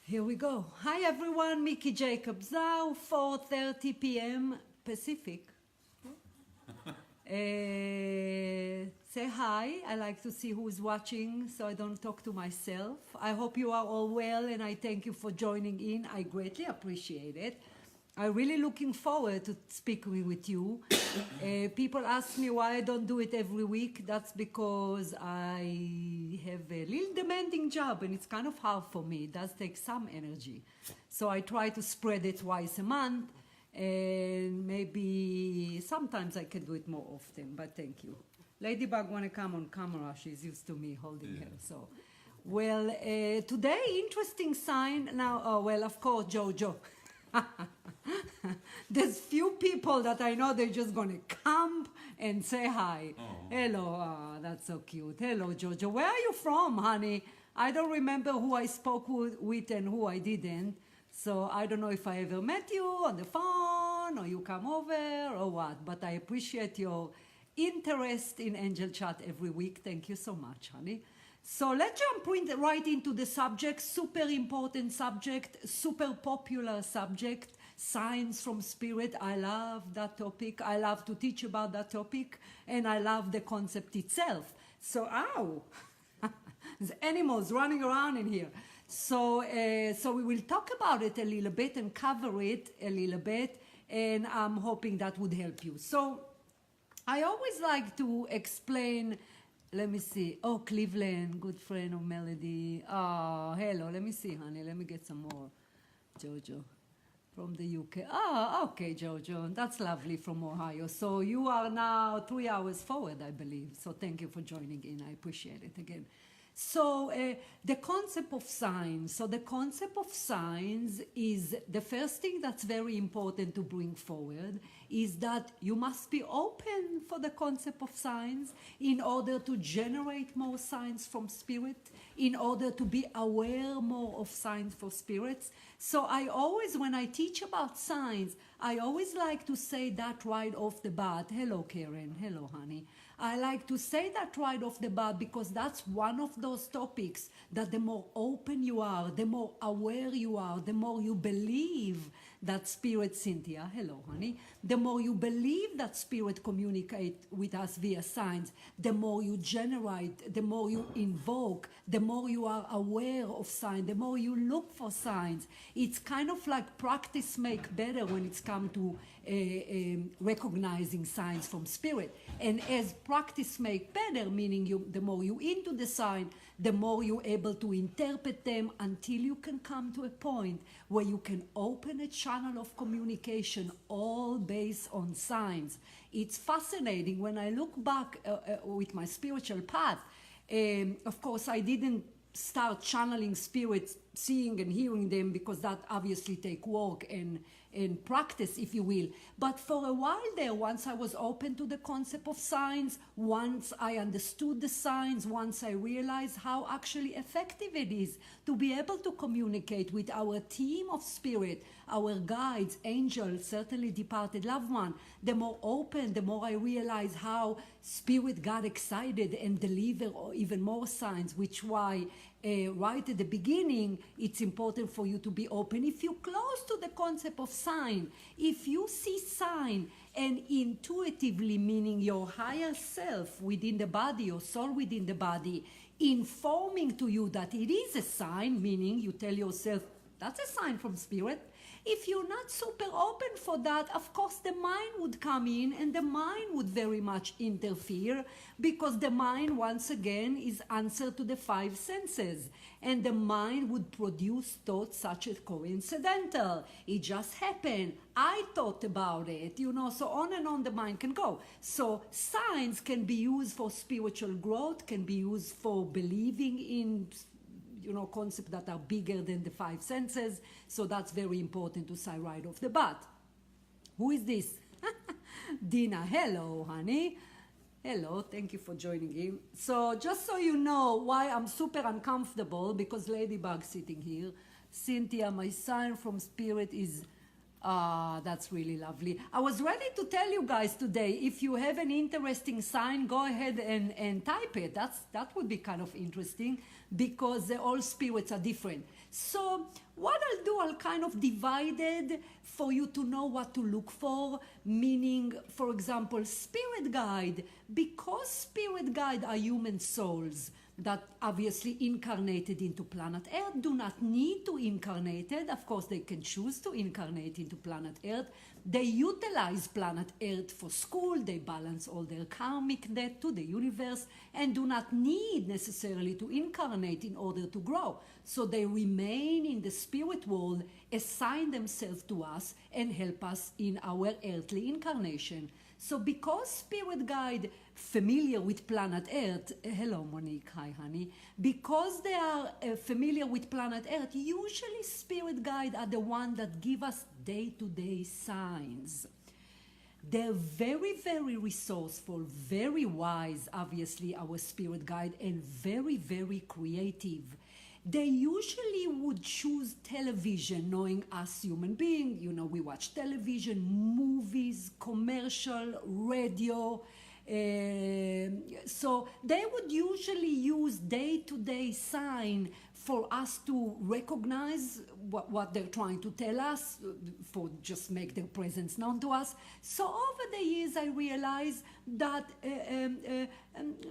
Here we go. Hi everyone, Mickey Jacobs now, 4:30 p.m. Pacific. Say hi. I like to see who is watching so I don't talk to myself. I hope you are all well and I thank you for joining in. I greatly appreciate it. I'm really looking forward to speaking with you. People ask me why I don't do it every week. That's because I have a little demanding job and it's kind of hard for me. It does take some energy. So I try to spread it twice a month and maybe sometimes I can do it more often, but thank you. Ladybug want to come on camera. She's used to me holding her. So, well, today, interesting sign. Now, oh, well, of course, Jojo. There's few people that I know they're just gonna come and say hi. Oh. Hello, that's so cute. Hello, Jojo. Where are you from, honey? I don't remember who I spoke with and who I didn't. So I don't know if I ever met you on the phone or you come over or what. But I appreciate your interest in Angel Chat every week. Thank you so much, honey. So let's jump right into the subject. Super important subject, super popular subject, signs from spirit. I love that topic. I love to teach about that topic and I love the concept itself. So, ow, there's animals running around in here. So we will talk about it a little bit and cover it a little bit and I'm hoping that would help you. So I always like to explain. Let me see. Oh, Cleveland, good friend of Melody. Oh, hello. Let me see, honey. Let me get some more. Jojo from the UK. Oh, okay, Jojo. That's lovely from Ohio. So you are now 3 hours forward, I believe. So thank you for joining in. I appreciate it again. So the concept of signs. So the concept of signs is the first thing that's very important to bring forward is that you must be open for the concept of signs in order to generate more signs from spirit, in order to be aware more of signs for spirits. So I always, when I teach about signs, I always like to say that right off the bat. Hello, Karen. Hello, honey. I like to say that right off the bat because that's one of those topics that the more open you are, the more aware you are, the more you believe that spirit, Cynthia, hello honey, the more you believe that spirit communicate with us via signs, the more you generate, the more you invoke, the more you are aware of signs, the more you look for signs. It's kind of like practice make better when it's come to recognizing signs from spirit. And as practice make better, meaning the more you into the sign, the more you're able to interpret them until you can come to a point where you can open a channel of communication all based on signs. It's fascinating when I look back with my spiritual path. Of course, I didn't start channeling spirits, seeing and hearing them, because that obviously take work and practice, if you will. But for a while there, once I was open to the concept of signs, once I understood the signs, once I realized how actually effective it is to be able to communicate with our team of spirit, our guides, angels, certainly departed loved one, the more open, the more I realized how spirit got excited and deliver even more signs, which why right at the beginning, it's important for you to be open. If you're close to the concept of sign, if you see sign and intuitively, meaning your higher self within the body, your soul within the body, informing to you that it is a sign, meaning you tell yourself, that's a sign from spirit. If you're not super open for that, of course the mind would come in and the mind would very much interfere, because the mind, once again, is answer to the five senses. And the mind would produce thoughts such as coincidental. It just happened. I thought about it, so on and on the mind can go. So signs can be used for spiritual growth, can be used for believing in concepts that are bigger than the five senses. So that's very important to say right off the bat. Who is this? Dina. Hello, honey. Hello, thank you for joining in. So just so you know why I'm super uncomfortable, because Ladybug sitting here. Cynthia, my sign from spirit is Ah, that's really lovely. I was ready to tell you guys today, if you have an interesting sign, go ahead and type it. That would be kind of interesting because all spirits are different. So what I'll do, I'll kind of divide it for you to know what to look for, meaning, for example, spirit guide. Because spirit guide are human souls that obviously incarnated into planet Earth, do not need to incarnate it. Of course, they can choose to incarnate into planet Earth. They utilize planet Earth for school. They balance all their karmic debt to the universe and do not need necessarily to incarnate in order to grow. So they remain in the spirit world, assign themselves to us, and help us in our earthly incarnation. So because spirit guide familiar with planet Earth, hello Monique, hi honey, because they are familiar with planet Earth, usually spirit guide are the one that give us day-to-day signs. They're very, very resourceful, very wise, obviously, our spirit guide, and very, very creative. They usually would choose television, knowing us human beings. You know, we watch television, movies, commercial, radio. So they would usually use day-to-day sign for us to recognize what they're trying to tell us, for just make their presence known to us. So over the years, I realized that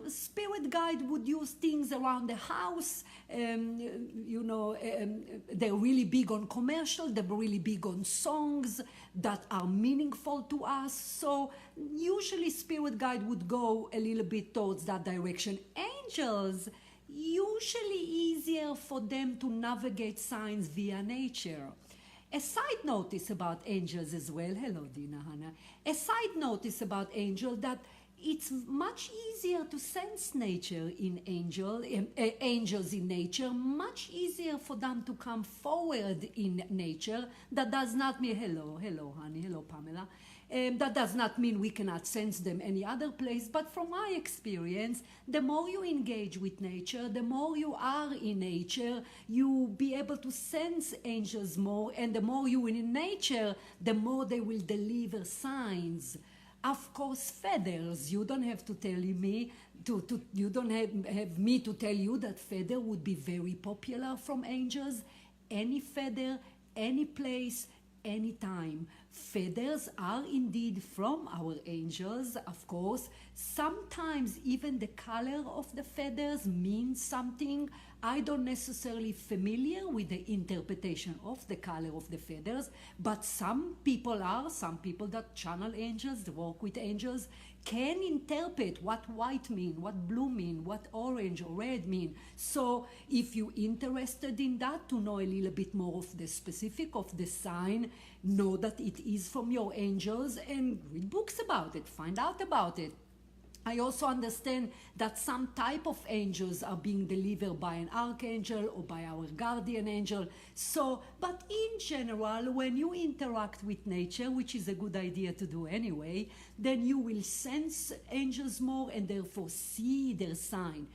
spirit guide would use things around the house. You know, they're really big on commercial. They're really big on songs that are meaningful to us. So usually spirit guide would go a little bit towards that direction. Angels, usually easier for them to navigate signs via nature. A side notice about angels as well. Hello, Dina Hannah. A side notice about angels that it's much easier to sense nature in angels in nature, much easier for them to come forward in nature. That does not mean, hello honey, hello Pamela. That does not mean we cannot sense them any other place, but from my experience, the more you engage with nature, the more you are in nature, you be able to sense angels more, and the more you are in nature, the more they will deliver signs. Of course, feathers, you don't have to tell me, you don't have me to tell you that feather would be very popular from angels. Any feather, any place, anytime. Feathers are indeed from our angels, of course. Sometimes even the color of the feathers means something. I don't necessarily familiar with the interpretation of the color of the feathers, but some people that channel angels, they work with angels, can interpret what white mean, what blue mean, what orange or red mean. So if you're interested in that, to know a little bit more of the specific of the sign, know that it is from your angels and read books about it, find out about it. I also understand that some type of angels are being delivered by an archangel or by our guardian angel. So, but in general, when you interact with nature, which is a good idea to do anyway, then you will sense angels more and therefore see their sign.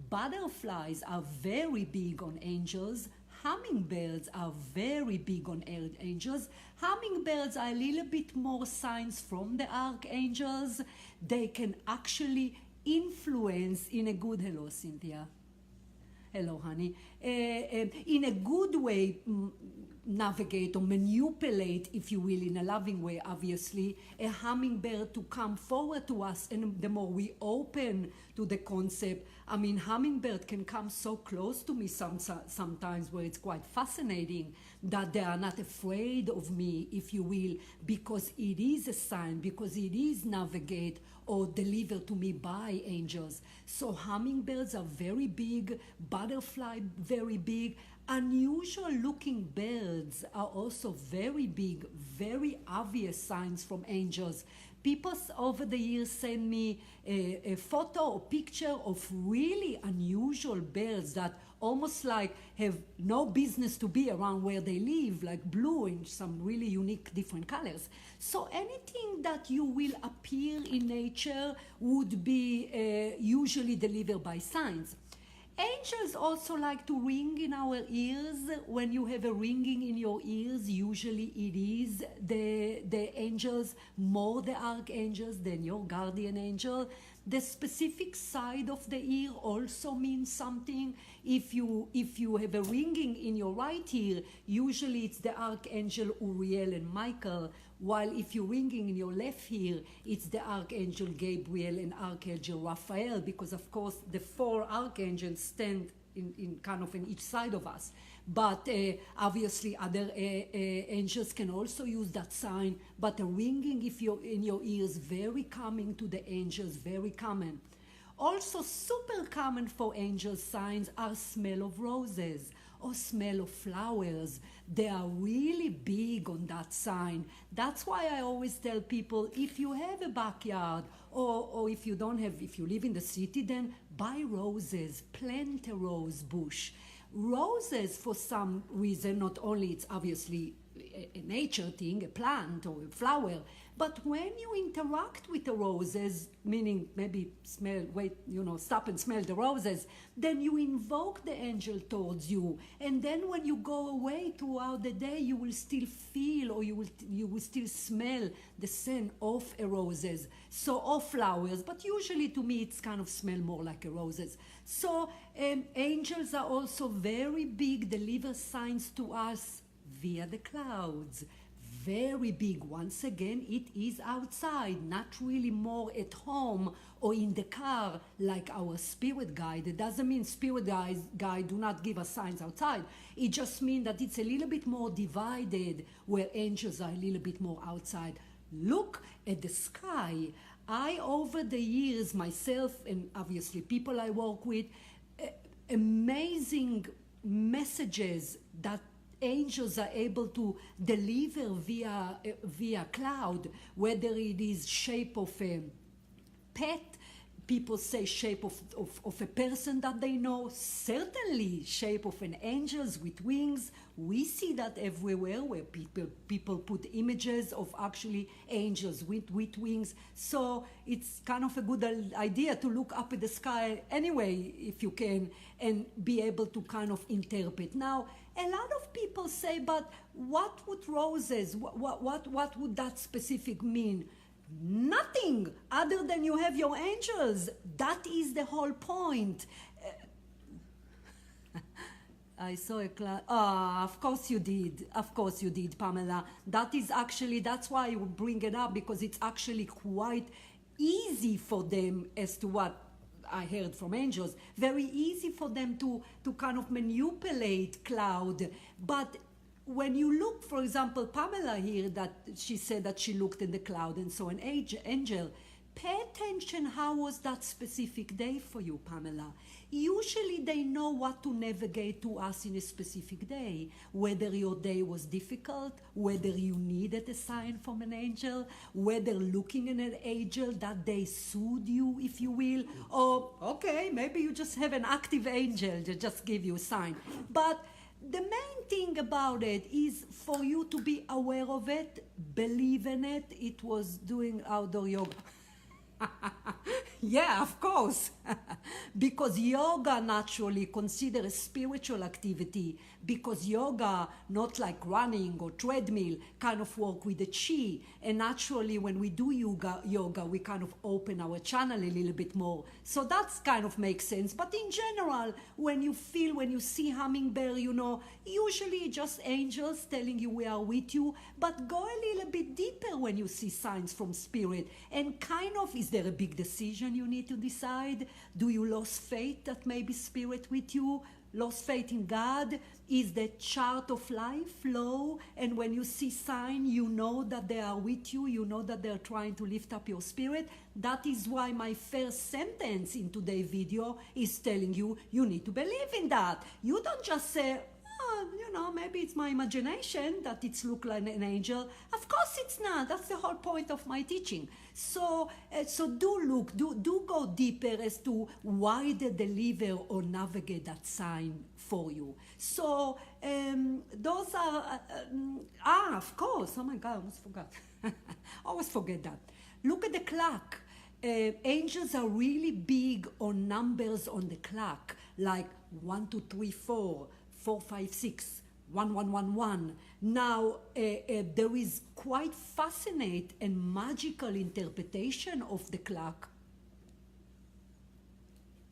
Butterflies are very big on angels. Hummingbirds are very big on angels. Hummingbirds are a little bit more signs from the archangels. They can actually influence in a good, hello Cynthia, hello honey, in a good way, navigate or manipulate, if you will, in a loving way, obviously, a hummingbird to come forward to us. And the more we open to the concept, I mean, hummingbird can come so close to me sometimes where it's quite fascinating that they are not afraid of me, if you will, because it is a sign, because it is navigate or delivered to me by angels. So hummingbirds are very big, butterfly very big. Unusual looking birds are also very big, very obvious signs from angels. People over the years send me a photo or picture of really unusual birds that almost like have no business to be around where they live, like blue and some really unique different colors. So anything that you will appear in nature would be usually delivered by signs. Angels also like to ring in our ears. When you have a ringing in your ears, usually it is the angels, more the archangels than your guardian angel. The specific side of the ear also means something. If you have a ringing in your right ear, usually it's the archangel Uriel and Michael, while if you're ringing in your left ear, it's the archangel Gabriel and archangel Raphael, because of course the four archangels stand in kind of in each side of us. But obviously other angels can also use that sign, but a ringing if you're in your ears, very common to the angels, very common. Also super common for angel signs are smell of roses or smell of flowers. They are really big on that sign. That's why I always tell people, if you have a backyard or if you don't have, if you live in the city, then buy roses, plant a rose bush. Roses, for some reason, not only it's obviously a nature thing, a plant or a flower, but when you interact with the roses, meaning maybe stop and smell the roses, then you invoke the angel towards you. And then when you go away throughout the day, you will still feel, or you will still smell the scent of a roses, so of flowers. But usually to me, it's kind of smell more like a roses. So angels are also very big, deliver signs to us via the clouds. Very big. Once again, it is outside, not really more at home or in the car like our spirit guide. It doesn't mean spirit guide do not give us signs outside. It just means that it's a little bit more divided, where angels are a little bit more outside. Look at the sky. I, over the years, myself and obviously people I work with, amazing messages that angels are able to deliver via cloud, whether it is shape of a pet, people say shape of a person that they know, certainly shape of an angels with wings. We see that everywhere, where people put images of actually angels with wings. So it's kind of a good idea to look up at the sky anyway, if you can, and be able to kind of interpret. Now, a lot of people say, but what would roses, what would that specific mean? Nothing other than you have your angels. That is the whole point. I saw a class. Of course you did. Of course you did, Pamela. That is actually, that's why I bring it up, because it's actually quite easy for them, as to what I heard from angels, very easy for them to kind of manipulate cloud. But when you look, for example, Pamela here, that she said that she looked in the cloud and saw an angel. Pay attention, how was that specific day for you, Pamela? Usually they know what to navigate to us in a specific day, whether your day was difficult, whether you needed a sign from an angel, whether looking at an angel that day soothed you, if you will, or okay, maybe you just have an active angel that just give you a sign. But the main thing about it is for you to be aware of it, believe in it. It was doing outdoor yoga. Yeah, of course. Because yoga naturally considers spiritual activity, because yoga, not like running or treadmill, kind of work with the chi. And naturally when we do yoga, we kind of open our channel a little bit more. So that's kind of makes sense. But in general, when you see hummingbird, usually just angels telling you we are with you. But go a little bit deeper when you see signs from spirit. And kind of, is there a big decision you need to decide? Do you lose faith that maybe spirit with you? Lost faith in God? Is the chart of life low? And when you see sign, you know that they are with you. You know that they're trying to lift up your spirit. That is why my first sentence in today's video is telling you, you need to believe in that. You don't just say, maybe it's my imagination that it's look like an angel. Of course it's not. That's the whole point of my teaching. So do go deeper as to why they deliver or navigate that sign for you. So those are, of course. Oh my God, I almost forgot. Always forget that. Look at the clock. Angels are really big on numbers on the clock. like 1, 2, 3, 4, 4, 5, 6, 1, 1, 1, 1. Now, there is quite fascinating and magical interpretation of the clock.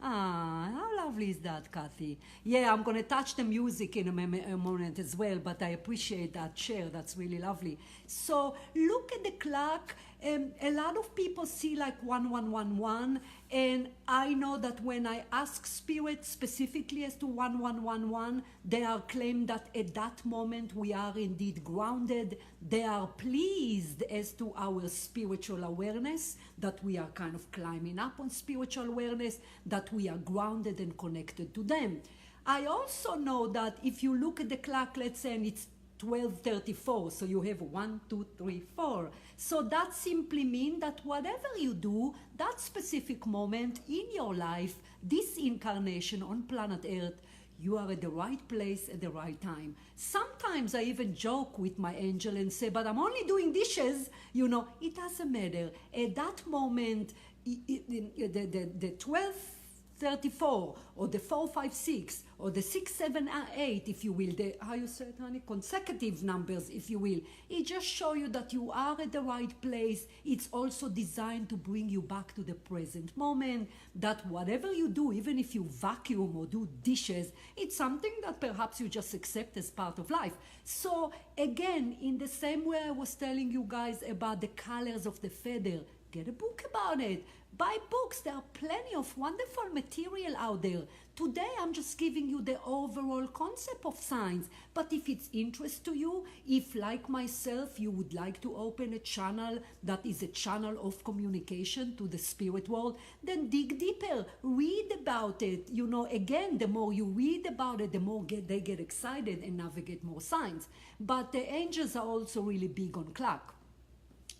Ah, how lovely is that, Kathy? Yeah, I'm going to touch the music in a moment as well, but I appreciate that share. That's really lovely. So look at the clock. A lot of people see like 1111, and I know that when I ask spirit specifically as to 1111, they are claimed that at that moment we are indeed grounded. They are pleased as to our spiritual awareness, that we are kind of climbing up on spiritual awareness, that we are grounded and connected to them. I also know that if you look at the clock, let's say, and it's 12:34, so you have 1, 2, 3, 4. So that simply means that whatever you do, that specific moment in your life, this incarnation on planet Earth, you are at the right place at the right time. Sometimes I even joke with my angel and say, but I'm only doing dishes. You know, it doesn't matter. At that moment, the 12:34 or the 456 or the 678, if you will, the, how you say it, honey, consecutive numbers, if you will, it just shows you that you are at the right place. It's also designed to bring you back to the present moment, that whatever you do, even if you vacuum or do dishes, it's something that perhaps you just accept as part of life. So again, in the same way I was telling you guys about the colors of the feather, get a book about it. Buy books. There are plenty of wonderful material out there. Today, I'm just giving you the overall concept of signs. But if it's interest to you, if like myself, you would like to open a channel that is a channel of communication to the spirit world, then dig deeper, read about it. You know, again, the more you read about it, the more they get excited and navigate more signs. But the angels are also really big on clock.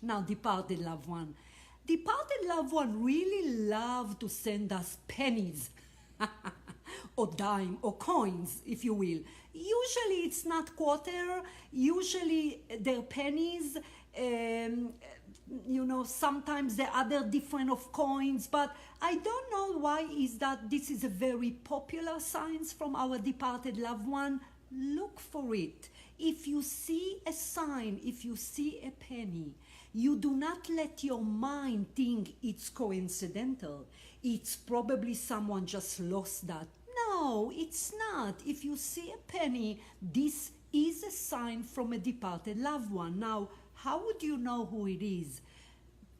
Now, departed loved one. Departed loved one really love to send us pennies or dime or coins, if you will. Usually it's not quarter, usually they're pennies. You know, sometimes there are other different of coins, but I don't know why is that this is a very popular sign from our departed loved one. Look for it. If you see a sign, if you see a penny, you do not let your mind think it's coincidental. It's probably someone just lost that. No, it's not. If you see a penny, this is a sign from a departed loved one. Now, how would you know who it is?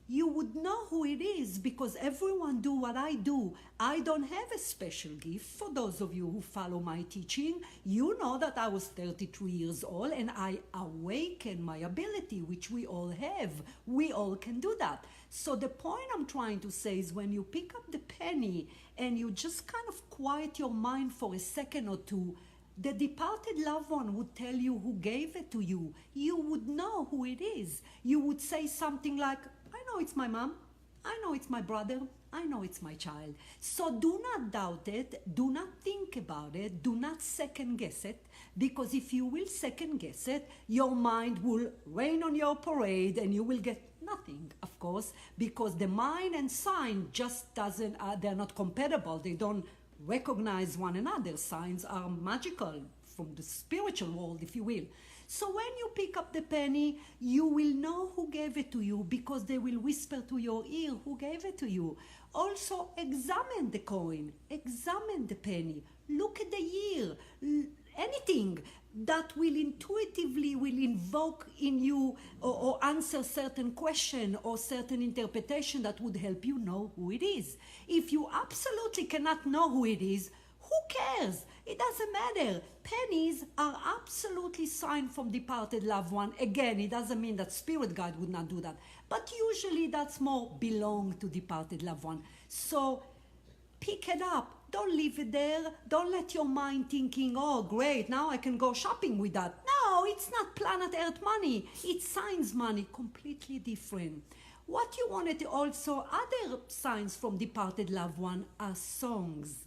You would know who it is because everyone do what I do. I don't have a special gift. For those of you who follow my teaching, you know that I was 33 years old and I awakened my ability, which we all have. We all can do that. So the point I'm trying to say is when you pick up the penny and you just kind of quiet your mind for a second or two, the departed loved one would tell you who gave it to you. You would know who it is. You would say something like, I know it's my mom. I know it's my brother. I know it's my child. So do not doubt it. Do not think about it. Do not second guess it. Because if you will second guess it, your mind will rain on your parade and you will get nothing, of course, because the mind and sign just doesn't, they're not compatible. They don't recognize one another. Signs are magical from the spiritual world, if you will. So when you pick up the penny, you will know who gave it to you because they will whisper to your ear who gave it to you. Also, examine the coin, examine the penny, look at the year, anything that will intuitively will invoke in you or answer certain question or certain interpretation that would help you know who it is. If you absolutely cannot know who it is, who cares? It doesn't matter. Pennies are absolutely signed from departed loved one. Again, it doesn't mean that spirit guide would not do that. But usually that's more belong to departed loved one. So pick it up. Don't leave it there. Don't let your mind thinking, oh, great, now I can go shopping with that. No, it's not planet Earth money. It's signs money, completely different. What you wanted to also, other signs from departed loved one are songs.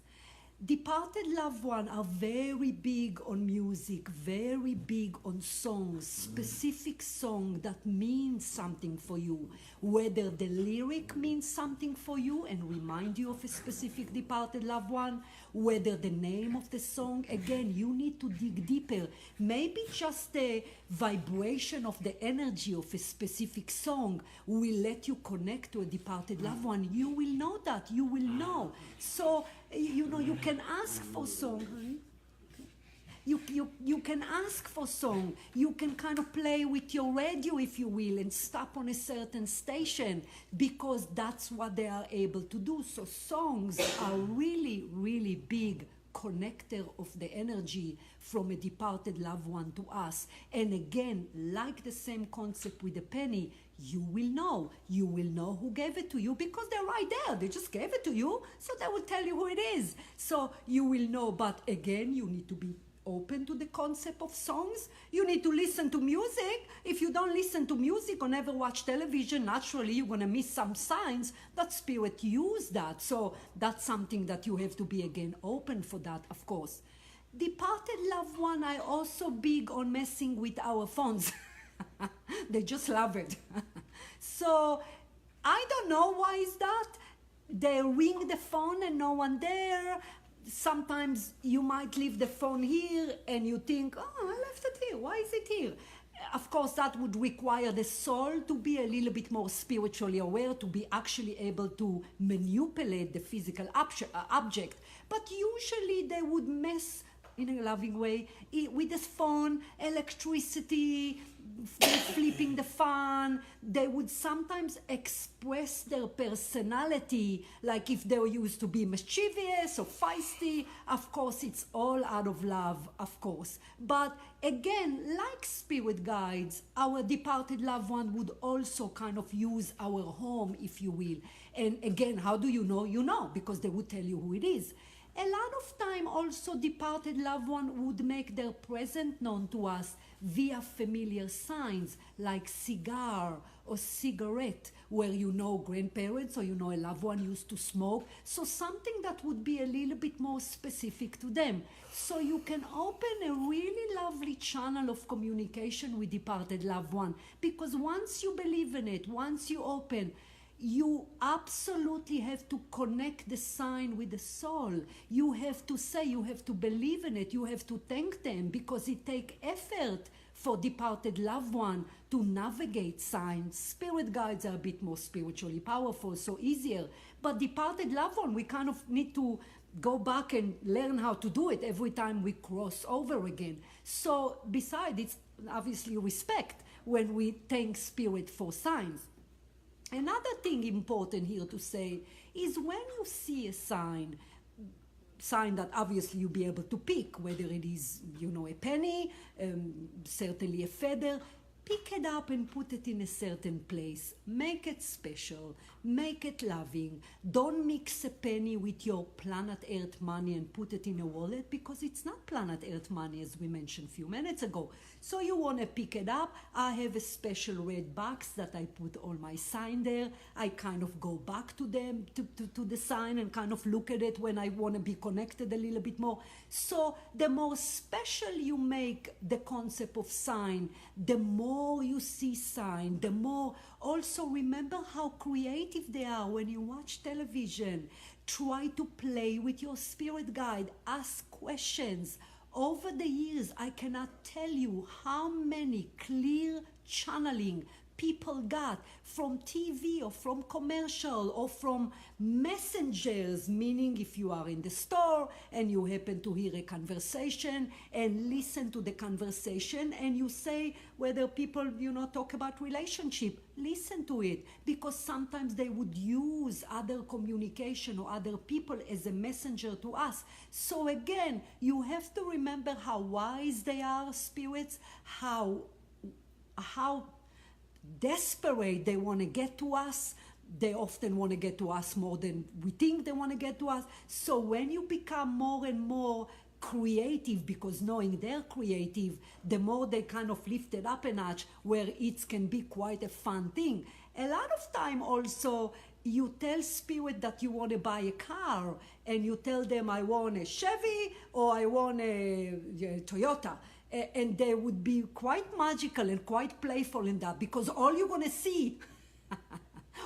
Departed loved one are very big on music, very big on songs, specific song that means something for you. Whether the lyric means something for you and remind you of a specific departed loved one, whether the name of the song, again, you need to dig deeper. Maybe just the vibration of the energy of a specific song will let you connect to a departed loved one. You will know that, you will know. So, you can ask for song, honey. You can ask for song. You can kind of play with your radio, if you will, and stop on a certain station, because that's what they are able to do. So songs are really, really big connector of the energy from a departed loved one to us. And again, like the same concept with the penny, you will know who gave it to you, because they're right there. They just gave it to you, so they will tell you who it is. So you will know. But again, you need to be open to the concept of songs. You need to listen to music. If you don't listen to music or never watch television, naturally you're going to miss some signs that spirit use that. So that's something that you have to be, again, open for that, of course. Departed loved one, I also big on messing with our phones. They just love it. So I don't know why is that. They ring the phone and no one there. Sometimes you might leave the phone here and you think, oh, I left it here. Why is it here? Of course, that would require the soul to be a little bit more spiritually aware, to be actually able to manipulate the physical object. But usually they would mess in a loving way with the phone, electricity, flipping the fan. They would sometimes express their personality, like if they were used to be mischievous or feisty. Of course, it's all out of love, of course. But again, like spirit guides, our departed loved one would also kind of use our home, if you will. And again, how do you know? You know, because they would tell you who it is. A lot of time also departed loved one would make their presence known to us via familiar signs like cigar or cigarette, where grandparents or a loved one used to smoke. So something that would be a little bit more specific to them. So you can open a really lovely channel of communication with departed loved one, because once you believe in it, once you open, you absolutely have to connect the sign with the soul. You have to say, you have to believe in it, you have to thank them, because it takes effort for departed loved one to navigate signs. Spirit guides are a bit more spiritually powerful, so easier. But departed loved one, we kind of need to go back and learn how to do it every time we cross over again. So besides, it's obviously respect when we thank spirit for signs. Another thing important here to say is when you see a sign that obviously you'll be able to pick, whether it is, a penny, certainly a feather, pick it up and put it in a certain place. Make it special. Make it loving. Don't mix a penny with your planet Earth money and put it in a wallet, because it's not planet Earth money, as we mentioned a few minutes ago. So you want to pick it up. I have a special red box that I put all my sign there. I kind of go back to them, to the sign, and kind of look at it when I want to be connected a little bit more. So the more special you make the concept of sign, the more you see sign, the more. Also remember how creative they are when you watch television. Try to play with your spirit guide. Ask questions. Over the years, I cannot tell you how many clear channeling people got from TV or from commercial or from messengers, meaning if you are in the store and you happen to hear a conversation and listen to the conversation and you say whether people, talk about relationship, listen to it, because sometimes they would use other communication or other people as a messenger to us. So again, you have to remember how wise they are, spirits, how desperate they want to get to us. They often want to get to us more than we think they want to get to us. So when you become more and more creative, because knowing they're creative, the more they kind of lift it up a notch, where it can be quite a fun thing. A lot of time also, you tell spirit that you want to buy a car, and you tell them, I want a Chevy or I want a Toyota. And they would be quite magical and quite playful in that, because all you're going to see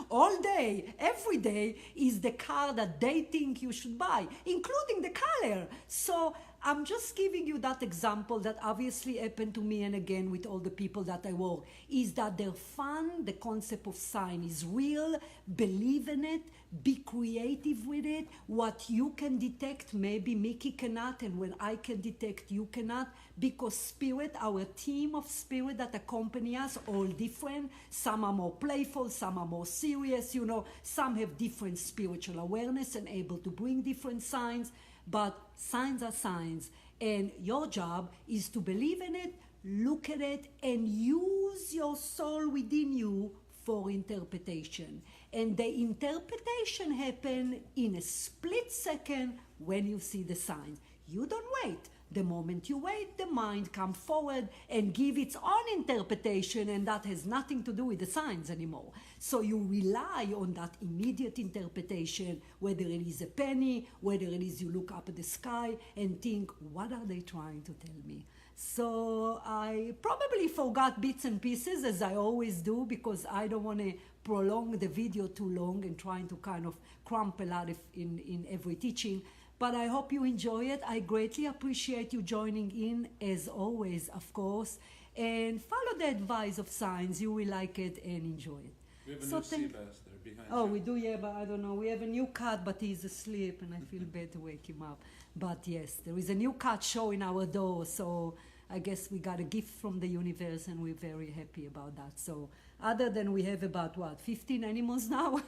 All day, every day is the car that they think you should buy, including the color. So I'm just giving you that example that obviously happened to me and again with all the people that I work, is that they're fun, the concept of sign is real, believe in it, be creative with it. What you can detect, maybe Mickey cannot, and when I can detect, you cannot, because spirit, our team of spirit that accompany us, all different. Some are more playful, some are more serious, you know, some have different spiritual awareness and able to bring different signs. But signs are signs, and your job is to believe in it, look at it, and use your soul within you for interpretation. And the interpretation happen in a split second when you see the signs. You don't wait. The moment you wait, the mind comes forward and give its own interpretation, and that has nothing to do with the signs anymore. So you rely on that immediate interpretation, whether it is a penny, whether it is you look up at the sky and think, what are they trying to tell me? So I probably forgot bits and pieces, as I always do, because I don't want to prolong the video too long and trying to kind of crumple a lot in every teaching. But I hope you enjoy it. I greatly appreciate you joining in, as always, of course. And follow the advice of signs. You will like it and enjoy it. We have a new sea bass there behind you. Oh, we do, yeah, but I don't know. We have a new cat, but he's asleep, and I feel bad to wake him up. But yes, there is a new cat show in our door, so I guess we got a gift from the universe, and we're very happy about that. So other than we have about, 15 animals now?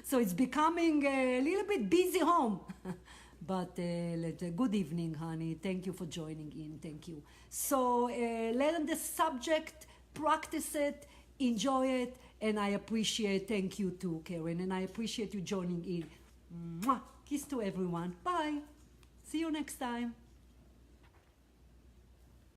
So it's becoming a little bit busy home. But good evening, honey. Thank you for joining in. Thank you. So learn the subject, practice it, enjoy it, and I appreciate, thank you too, Karen, and I appreciate you joining in. Mwah! Kiss to everyone. Bye. See you next time.